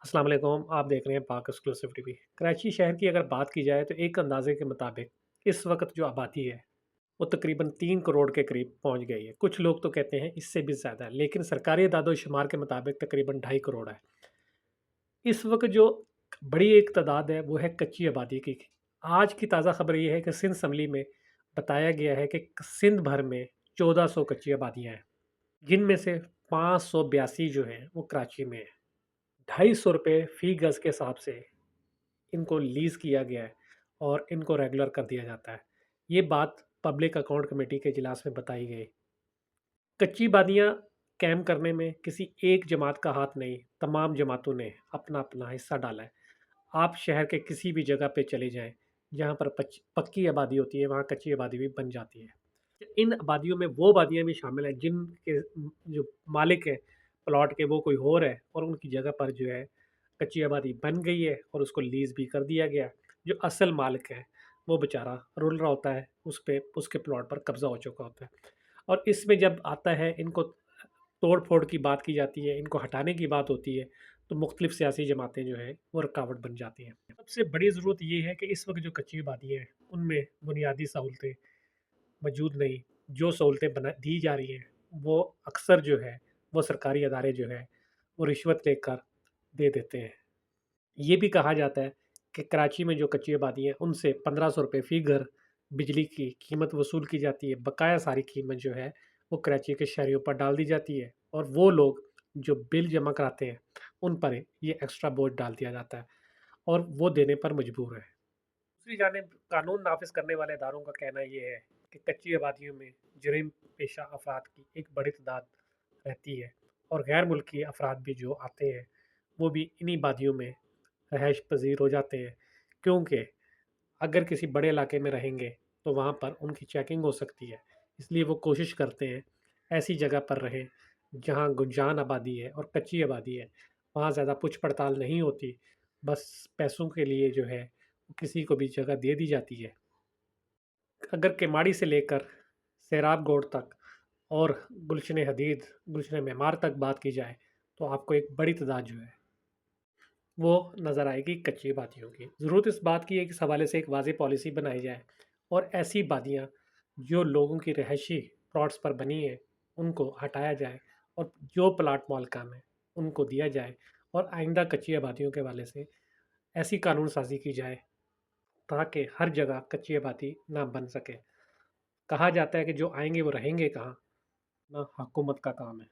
السلام علیکم، آپ دیکھ رہے ہیں پاک ایکسکلوسیو ٹی وی۔ کراچی شہر کی اگر بات کی جائے تو ایک اندازے کے مطابق اس وقت جو آبادی ہے وہ تقریباً 3 کروڑ کے قریب پہنچ گئی ہے۔ کچھ لوگ تو کہتے ہیں اس سے بھی زیادہ ہے، لیکن سرکاری اعداد و شمار کے مطابق تقریباً 2.5 کروڑ ہے۔ اس وقت جو بڑی ایک تعداد ہے وہ ہے کچی آبادی کی۔ آج کی تازہ خبر یہ ہے کہ سندھ اسمبلی میں بتایا گیا ہے کہ سندھ بھر میں 1400 کچی آبادیاں ہیں، جن میں سے 582 جو ہیں وہ کراچی میں ہیں۔ 250 روپے فی گز کے حساب سے ان کو لیز کیا گیا ہے اور ان کو ریگولر کر دیا جاتا ہے۔ یہ بات پبلک اکاؤنٹ کمیٹی کے اجلاس میں بتائی گئی۔ کچی بادیاں قائم کرنے میں کسی ایک جماعت کا ہاتھ نہیں، تمام جماعتوں نے اپنا اپنا حصہ ڈالا ہے۔ آپ شہر کے کسی بھی جگہ پہ چلے جائیں جہاں پر پکی آبادی ہوتی ہے، وہاں کچی آبادی بھی بن جاتی ہے۔ ان آبادیوں میں وہ آبادیاں بھی شامل ہیں جن کے جو مالک ہیں پلاٹ کے وہ کوئی اور ہے، اور ان کی جگہ پر جو ہے کچی آبادی بن گئی ہے اور اس کو لیز بھی کر دیا گیا۔ جو اصل مالک ہے وہ بیچارہ رول رہا ہوتا ہے، اس کے پلاٹ پر قبضہ ہو چکا ہوتا ہے۔ اور اس میں جب آتا ہے ان کو توڑ پھوڑ کی بات کی جاتی ہے، ان کو ہٹانے کی بات ہوتی ہے، تو مختلف سیاسی جماعتیں جو ہیں وہ رکاوٹ بن جاتی ہیں۔ سب سے بڑی ضرورت یہ ہے کہ اس وقت جو کچی آبادی ہیں ان میں بنیادی سہولتیں موجود نہیں۔ جو سہولتیں دی جا رہی ہیں وہ اکثر جو ہے وہ سرکاری ادارے جو ہے وہ رشوت لے کر دے دیتے ہیں۔ یہ بھی کہا جاتا ہے کہ کراچی میں جو کچی آبادی ہیں ان سے 1500 روپے فی گھر بجلی کی قیمت وصول کی جاتی ہے۔ بقایا ساری قیمت جو ہے وہ کراچی کے شہریوں پر ڈال دی جاتی ہے، اور وہ لوگ جو بل جمع کراتے ہیں ان پر یہ ایکسٹرا بوجھ ڈال دیا جاتا ہے اور وہ دینے پر مجبور ہے۔ دوسری جانب قانون نافذ کرنے والے اداروں کا کہنا یہ ہے کہ کچی آبادیوں میں جرم پیشہ افراد کی ایک بڑی تعداد رہتی ہے، اور غیر ملکی افراد بھی جو آتے ہیں وہ بھی انہی آبادیوں میں رہائش پذیر ہو جاتے ہیں، کیونکہ اگر کسی بڑے علاقے میں رہیں گے تو وہاں پر ان کی چیکنگ ہو سکتی ہے۔ اس لیے وہ کوشش کرتے ہیں ایسی جگہ پر رہیں جہاں گنجان آبادی ہے اور کچی آبادی ہے، وہاں زیادہ پوچھ پڑتال نہیں ہوتی، بس پیسوں کے لیے جو ہے کسی کو بھی جگہ دے دی جاتی ہے۔ اگر کیماڑی سے لے کر سیراب گوڑ تک اور گلشن حدید، گلشن معمار تک بات کی جائے تو آپ کو ایک بڑی تعداد جو ہے وہ نظر آئے گی کچی بادیوں کی۔ ضرورت اس بات کی ہے کہ اس حوالے سے ایک واضح پالیسی بنائی جائے اور ایسی بادیاں جو لوگوں کی رہائشی پلاٹس پر بنی ہیں ان کو ہٹایا جائے، اور جو پلاٹ مالکان ہیں ان کو دیا جائے، اور آئندہ کچی آبادیوں کے حوالے سے ایسی قانون سازی کی جائے تاکہ ہر جگہ کچی آبادی نہ بن سکے۔ کہا جاتا ہے کہ جو آئیں گے وہ رہیں گے کہاں، نہ حکومت کا کام ہے۔